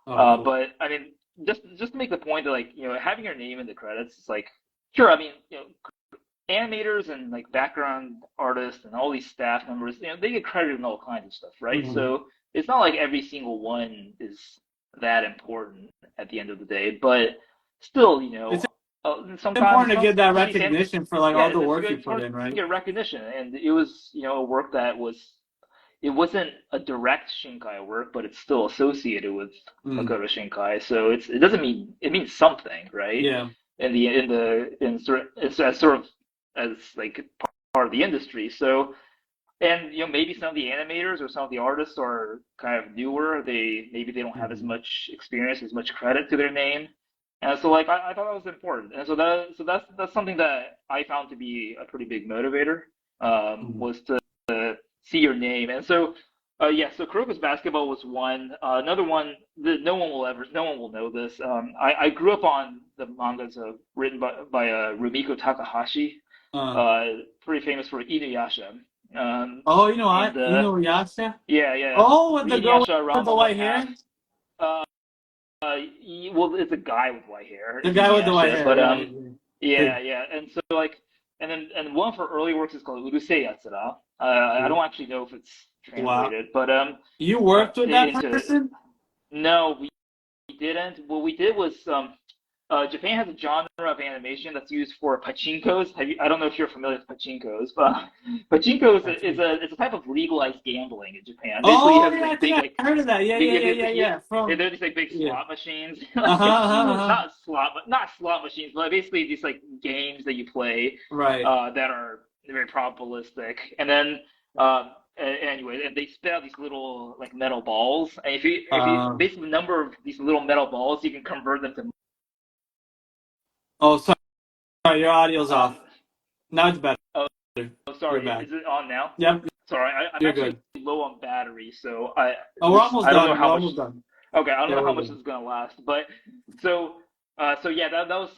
But I mean, just to make the point that, like, having your name in the credits, it's like, sure, I mean, animators and like background artists and all these staff members, they get credited in all kinds of stuff, right? So it's not like every single one is that important at the end of the day, but still, it's sometimes important to get that recognition for like all the work you put in, right? Get recognition, and it was a work that it wasn't a direct Shinkai work, but it's still associated with Makoto Shinkai, so it means something, right? Yeah. As like part of the industry, so. And maybe some of the animators or some of the artists are kind of newer. Maybe they don't have as much experience, as much credit to their name, and so like I thought that was important. And so that's something that I found to be a pretty big motivator, was to see your name. And so so Kuroko's Basketball was one. Another one that no one will know this. I grew up on the mangas written by Rumiko Takahashi, pretty famous for Inuyasha. Inuyasha? Yeah. Oh, with the girl with the white hair? Well, it's a guy with white hair. The guy with the white hair. But yeah. And so like, and one for early works is called Urusei Yatsura. I don't actually know if it's translated, but you worked with that person? No, we didn't. What we did was Japan has a genre of animation that's used for pachinkos. I don't know if you're familiar with pachinkos, but pachinkos is a type of legalized gambling in Japan. Basically, I heard of that. Yeah. They're these like big slot machines. Not slot machines, but basically these like games that you play, right? That are very probabilistic. And then anyway, and they spit out these little like metal balls. And if you basically the number of these little metal balls, you can convert them to. Oh, sorry, your audio's off. Now it's better. Oh, sorry. Is it on now? Yep. Sorry, I'm actually low on battery, so we're almost done. We're almost done. Okay, I don't know how much this is gonna last, but so yeah, that was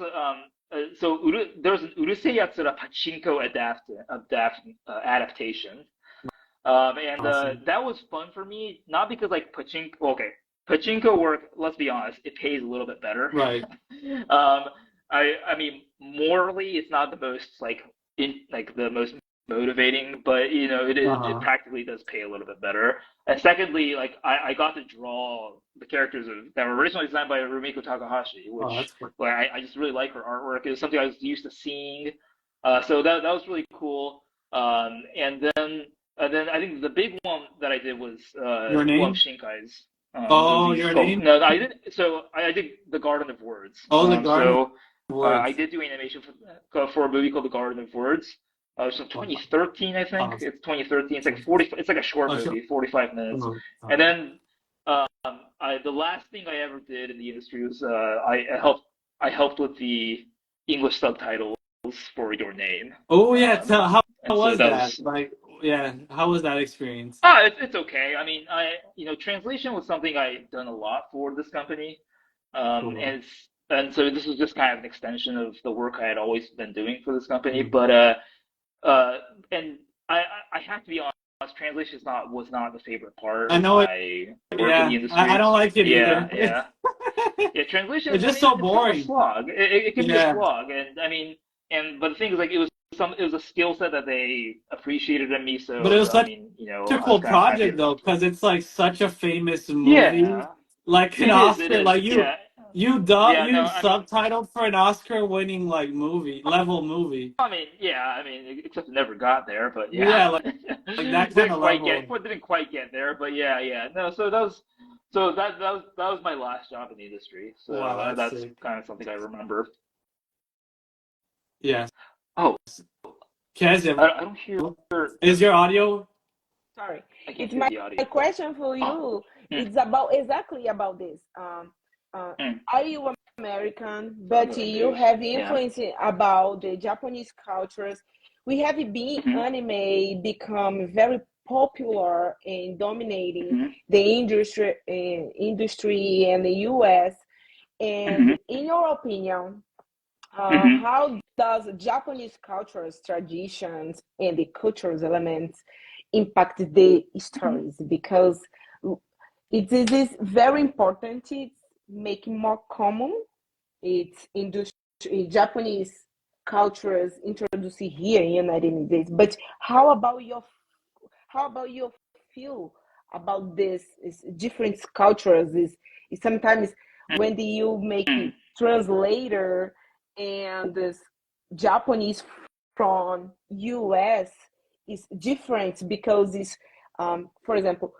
there was an Urusei Yatsura pachinko adaptation, and that was fun for me, not because like pachinko work. Let's be honest, it pays a little bit better. Right. I mean, morally, it's not the most the most motivating, but it practically does pay a little bit better. And secondly, like I got to draw the characters that were originally designed by Rumiko Takahashi, which I just really like her artwork. It was something I was used to seeing, so that was really cool. And then I think the big one that I did was Your Name? one of Shinkai's. Your Name? No, I didn't. So I did The Garden of Words. The Garden of Words. I did do animation for a movie called The Garden of Words. It was from 2013, I think. It's 2013. It's like 40. It's like a short movie, 45 minutes. And then the last thing I ever did in the industry was I helped with the English subtitles for Your Name. Oh yeah, how was that? How was that experience? It's okay. I mean, translation was something I'd done a lot for this company, and so this was just kind of an extension of the work I had always been doing for this company. But and I have to be honest, translation was not the favorite part. I know it. In the industry. I don't like it either. Yeah. Yeah, translation. It's just so boring. It's kind of a slog. It can be a slog, and I mean, but the thing is, like, it was a skill set that they appreciated in me. So, but it was I such mean, a cool project though, because it's like such a famous movie, like an It Oscar. is. Like Yeah. you No, I mean, subtitled for an Oscar-winning like movie. I mean, except it never got there, but yeah. Yeah, like that kind of level. Didn't quite get there, but yeah. No, so that was my last job in the industry. So Wow, that's sick. kind of something I remember. Yes. Oh, Kezia, I don't hear. Is your audio? Sorry, I can't it's hear the audio. my question for you. It's exactly about this. Are you American, but you have influence about the Japanese cultures? We have been anime become very popular in dominating the industry in the US. And in your opinion, how does Japanese cultures, traditions, and the cultural elements impact the stories? Because it is very important. It's making more common. It's industry, Japanese cultures introduced here in the United States. But how about your feel about this? Is different cultures is sometimes when you make it translator and this Japanese from US is different because it's for example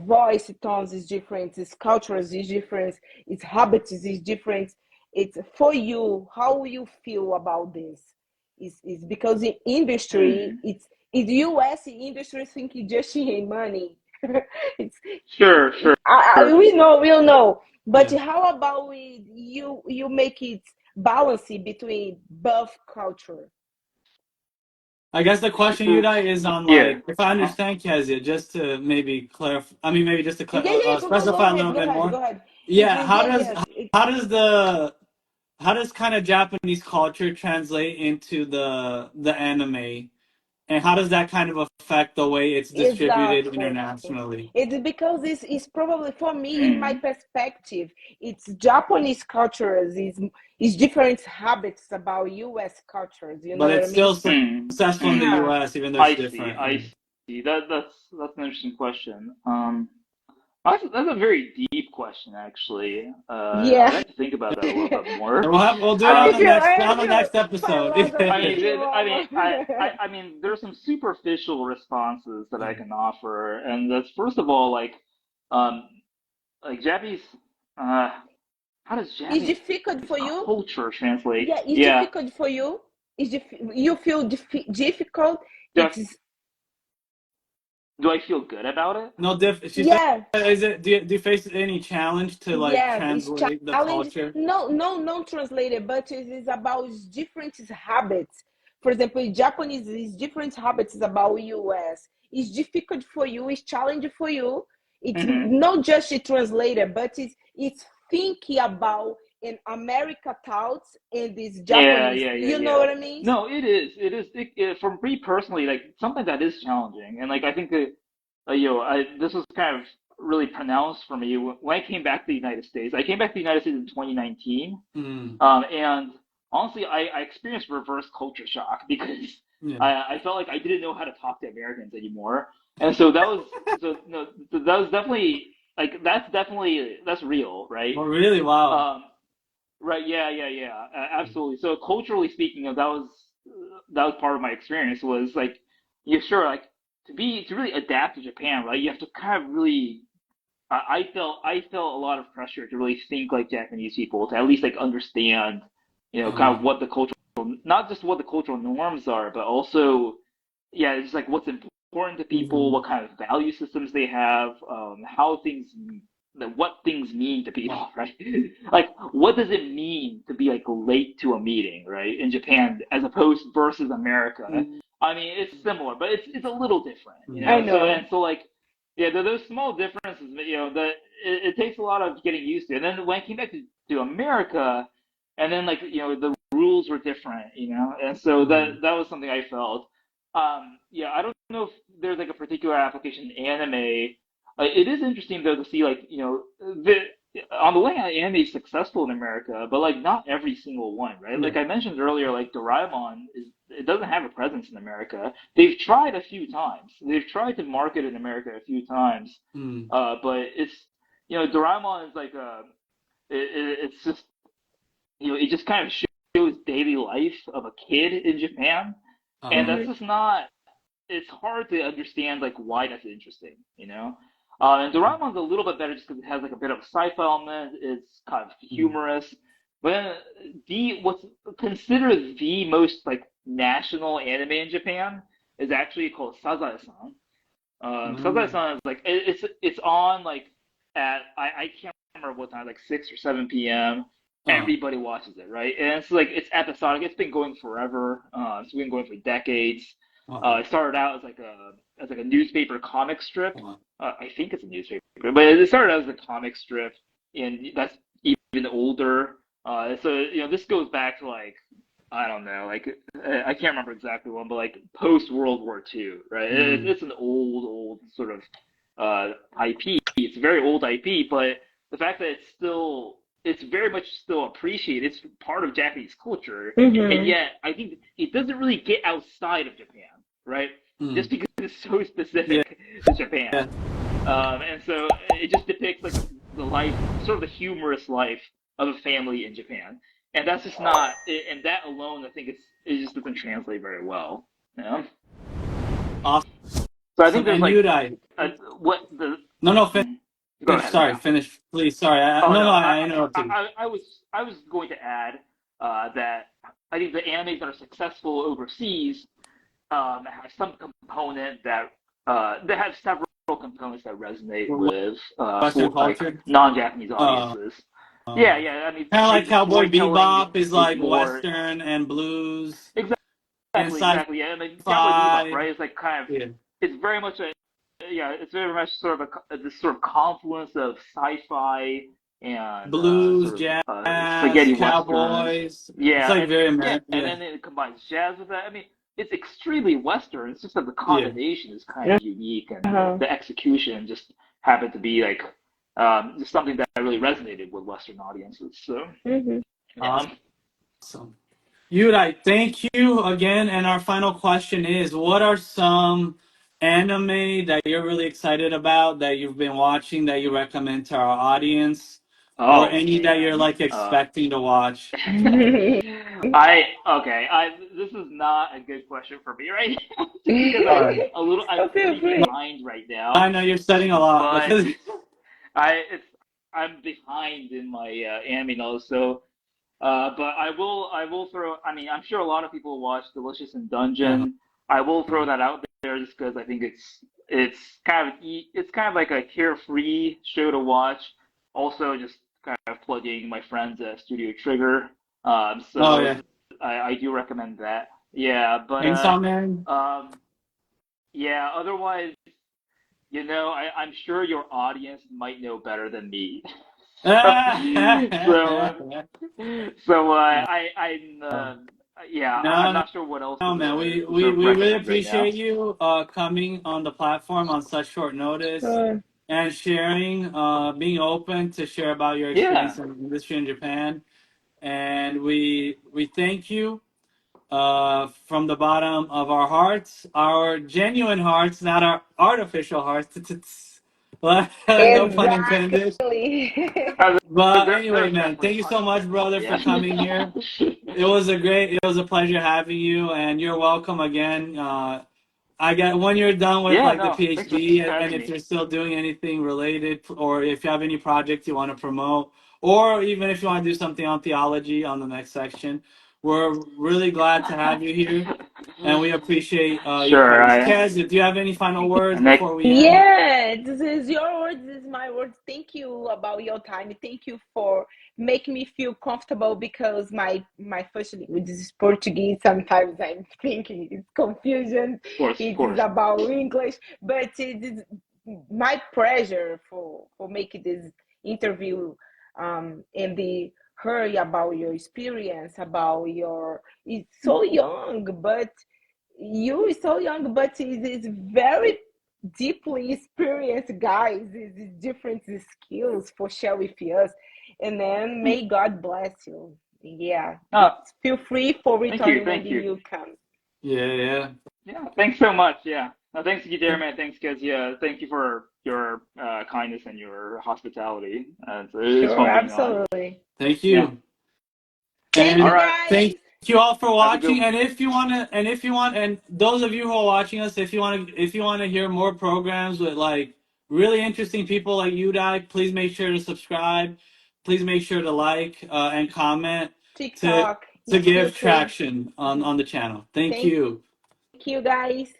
voice tones is different, its cultures is different, its habits is different. It's for you, how you feel about this is because in industry it's US industry thinking just in money. It's Sure. we'll know. But how about you make it balancing between both culture? I guess the question, Yudai, is on like, if I understand Kezia, just to maybe clarify. I mean, maybe just to specify a little bit more. Go ahead. Yeah, how does kind of Japanese culture translate into the anime, and how does that kind of affect the way it's distributed internationally? It's because it's probably for me, in my perspective, it's Japanese cultures is different habits about US cultures. You know But what it's I mean? still successful in the US, even though it's different. I see. That's an interesting question. That's a very deep question, actually. I have to think about that a little bit more. We'll do it on the next episode. I mean, there's some superficial responses that I can offer, and that's first of all, like Japanese. How does Japanese it's difficult for you? Culture translate? Yeah, it's difficult for you. You feel difficult. Do I feel good about it? No, is it? Do you face any challenge to like translate the culture? No, translated, but it is about different habits. For example, Japanese is different habits about US. It's difficult for you. It's challenging for you. It's not just a translator, but it's thinking about in America thoughts and this Japanese. You know what I mean? No, it is. For me personally, like something that is challenging, and like I think that this was kind of really pronounced for me when I came back to the United States. I came back to the United States in 2019, and honestly, I experienced reverse culture shock because I felt like I didn't know how to talk to Americans anymore, and so that was definitely like that's real, right? Oh, really? Wow. Right. Yeah. Absolutely. So culturally speaking, that was part of my experience. Was like, like to really adapt to Japan, right? You have to kind of really. I felt a lot of pressure to really think like Japanese people, to at least like understand, kind of what the cultural, not just what the cultural norms are, but also, it's like what's important to people, what kind of value systems they have, what things mean to people, right? Like, what does it mean to be like late to a meeting, right, in Japan as opposed versus America? I mean, it's similar, but it's a little different, I know. So like, those small differences, that it takes a lot of getting used to. And then when I came back to America, and then like the rules were different, and so that was something I felt. I don't know if there's like a particular application in anime. It is interesting though to see like on the way, anime is successful in America, but like not every single one, right? Yeah. Like I mentioned earlier, like Doraemon it doesn't have a presence in America. They've tried a few times. They've tried to market in America a few times, but it's Doraemon is like it's just it just kind of shows daily life of a kid in Japan, and that's just not. It's hard to understand like why that's interesting, And Doraemon's a little bit better just because it has like a bit of a sci-fi element. It's kind of humorous, but what's considered the most like national anime in Japan is actually called Sazae-san. Sazae-san is like it's on like at I can't remember what time, like 6 or 7 p.m. Everybody watches it, right? And it's like it's episodic. It's been going forever. It's been going for decades. It started out as like a newspaper comic strip. I think it's a newspaper, but it started out as a comic strip, and that's even older. So this goes back to like I don't know, like I can't remember exactly when, but like post World War II, right? It's an old sort of IP. It's a very old IP, but the fact that it's very much still appreciated. It's part of Japanese culture, and yet I think it doesn't really get outside of Japan, right? Just because it's so specific to Japan, and so it just depicts like the life, sort of the humorous life of a family in Japan, and that's just not. And that alone, I think it just doesn't translate very well. Awesome. So I think there's like Yudai. Go ahead. Sorry, finish, please. Sorry. I interrupted. I was going to add that I think the animes that are successful overseas have some component that have several components that resonate with like non-Japanese audiences. Yeah. I mean, kind of like Cowboy Bebop is like more Western and blues. Exactly. Yeah, I mean, Cowboy Bebop, right? It's like kind of. It's very much it's very much sort of this sort of confluence of sci-fi and blues, sort jazz, spaghetti cowboys. westerns. Yeah, it's like very American. And then it combines jazz with that. I mean, it's extremely Western. It's just that the combination is kind of unique, and the execution just happened to be like just something that really resonated with Western audiences. So, awesome. Yudai, thank you again. And our final question is, what are some anime that you're really excited about, that you've been watching, that you recommend to our audience? Or any that you're like expecting to watch? This is not a good question for me right now. Because I'm pretty behind right now. I know you're studying a lot. But I'm behind in my anime knowledge, so but I will throw. I mean, I'm sure a lot of people watch Delicious in Dungeon. I will throw that out there just because I think it's kind of like a carefree show to watch. Also, just kind of plugging my friends at Studio Trigger. I do recommend that. Yeah, but otherwise, I'm sure your audience might know better than me. I'm not sure what else. No, man, we really appreciate you coming on the platform on such short notice and sharing, being open to share about your experience in the industry in Japan. And we thank you from the bottom of our hearts, our genuine hearts, not our artificial hearts. No pun intended. But anyway, man, thank you so much, brother, for coming here. It was a pleasure having you, and you're welcome again. When you're done with the PhD, and if you're still doing anything related, or if you have any projects you want to promote, or even if you want to do something on theology on the next section, we're really glad to have you here, and we appreciate your Kaz, do you have any final words before we end? Yeah, this is your words, this is my words. Thank you about your time. Thank you for making me feel comfortable, because my first language is Portuguese. Sometimes I'm thinking it's confusion. It's about English, but it is my pleasure for making this interview and the heard about your experience, about it's so young, but it's very deeply experienced guys with different skills for share with us. And then may God bless you. Yeah. Feel free for returning when you come. Yeah. Thanks so much. Yeah. No, thanks, Guilherme. Thanks, Kezia. Thank you for your kindness and your hospitality. It's sure, absolutely. Thank you. Yeah. Thank you, guys. Thank you all for watching. And if you want, and those of you who are watching us, if you want to hear more programs with like really interesting people like Yudai, please make sure to subscribe. Please make sure to like and comment TikTok, to give traction on the channel. Thank you. Thank you, guys.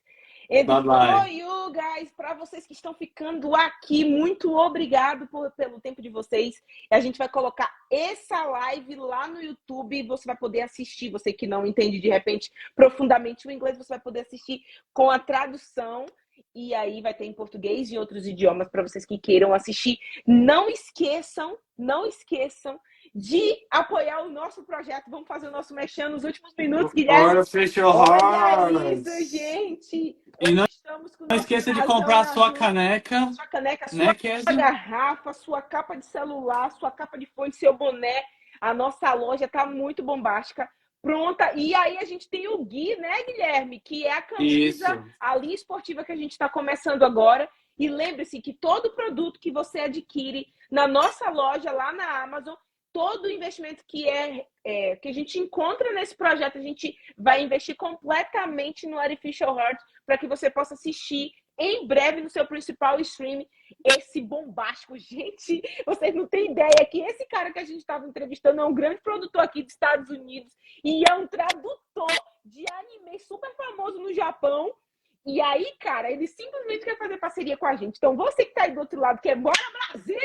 And Bye-bye. for you guys, para vocês que estão ficando aqui, muito obrigado pelo tempo de vocês. A gente vai colocar essa live lá no YouTube, você vai poder assistir, você que não entende de repente profundamente o inglês, você vai poder assistir com a tradução. E aí vai ter em português e outros idiomas para vocês que queiram assistir. Não esqueçam de apoiar o nosso projeto. Vamos fazer o nosso merchan nos últimos minutos, Guilherme. Olha isso, gente. E não esqueça de comprar sua caneca. Sua garrafa, sua capa de celular, sua capa de fone, seu boné. A nossa loja está muito bombástica. Pronta. E aí a gente tem o Gui, né, Guilherme? Que é a camisa, a linha esportiva que a gente está começando agora. E lembre-se que todo produto que você adquire na nossa loja, lá na Amazon, todo o investimento que a gente encontra nesse projeto, a gente vai investir completamente no Artificial Heart para que você possa assistir em breve no seu principal stream esse bombástico. Gente, vocês não têm ideia que esse cara que a gente estava entrevistando é um grande produtor aqui dos Estados Unidos e é um tradutor de anime super famoso no Japão. E aí, cara, ele simplesmente quer fazer parceria com a gente. Então, você que tá aí do outro lado, que é Bora Brasil,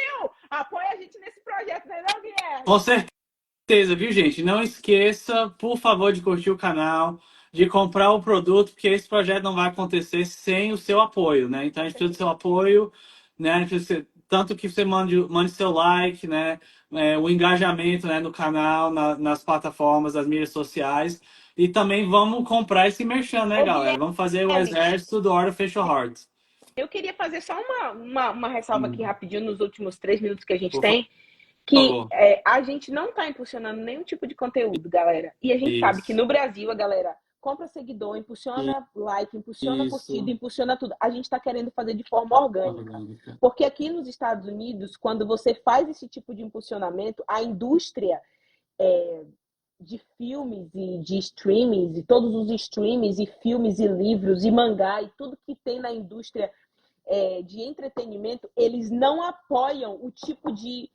apoia a gente nesse projeto, né, não, Guilherme? Com certeza, viu, gente? Não esqueça, por favor, de curtir o canal, de comprar o produto, porque esse projeto não vai acontecer sem o seu apoio, né? Então, a gente precisa do seu apoio, né? Tanto que você mande seu like, né? O engajamento, né, no canal, nas plataformas, nas mídias sociais. E também vamos comprar esse merchan, né, galera? Vamos fazer o exército do Artificial Heart. Eu queria fazer só uma ressalva aqui rapidinho nos últimos 3 minutos que a gente tem. Que a gente não está impulsionando nenhum tipo de conteúdo, galera. E a gente sabe que no Brasil, a galera compra seguidor, impulsiona like, impulsiona curtida, impulsiona tudo. A gente está querendo fazer de forma orgânica. Porque aqui nos Estados Unidos, quando você faz esse tipo de impulsionamento, a indústria de filmes e de streamings, e todos os streams e filmes e livros e mangá e tudo que tem na indústria de entretenimento, eles não apoiam o tipo de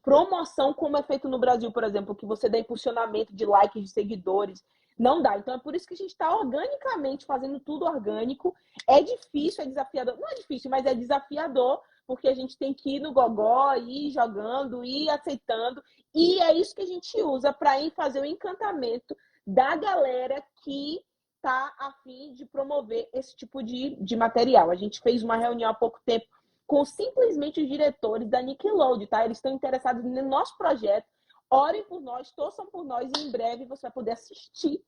promoção como é feito no Brasil, por exemplo, que você dá impulsionamento de likes, de seguidores. Não dá. Então é por isso que a gente está organicamente fazendo tudo orgânico. É difícil, é desafiador. Não é difícil, mas é desafiador, porque a gente tem que ir no gogó, ir jogando, ir aceitando. E é isso que a gente usa para ir fazer o encantamento da galera que está a fim de promover esse tipo de material. A gente fez uma reunião há pouco tempo com simplesmente os diretores da Nickelodeon, tá? Eles estão interessados no nosso projeto. Orem por nós, torçam por nós e em breve você vai poder assistir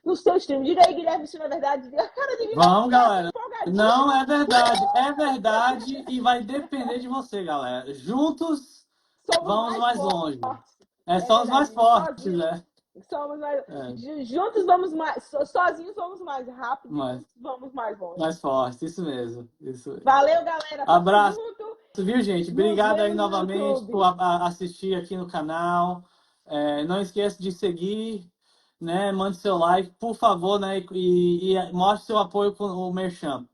no seu stream. Diga aí, Guilherme, se não é verdade. Vamos, galera. Não, é verdade e vai depender de você, galera. Juntos vamos mais longe. Somos mais fortes, né? Somos mais... Juntos vamos mais... Sozinhos vamos mais rápido, juntos vamos mais longe. Mais fortes, isso mesmo. Valeu, galera. Abraço. Viu, gente? Obrigado aí novamente por assistir aqui no canal. Não esqueça de seguir, né? Mande seu like, por favor, né? E mostre seu apoio com o Merchan.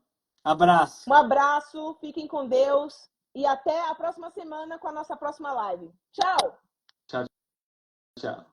Abraço. Um abraço, fiquem com Deus e até a próxima semana com a nossa próxima live. Tchau. Tchau.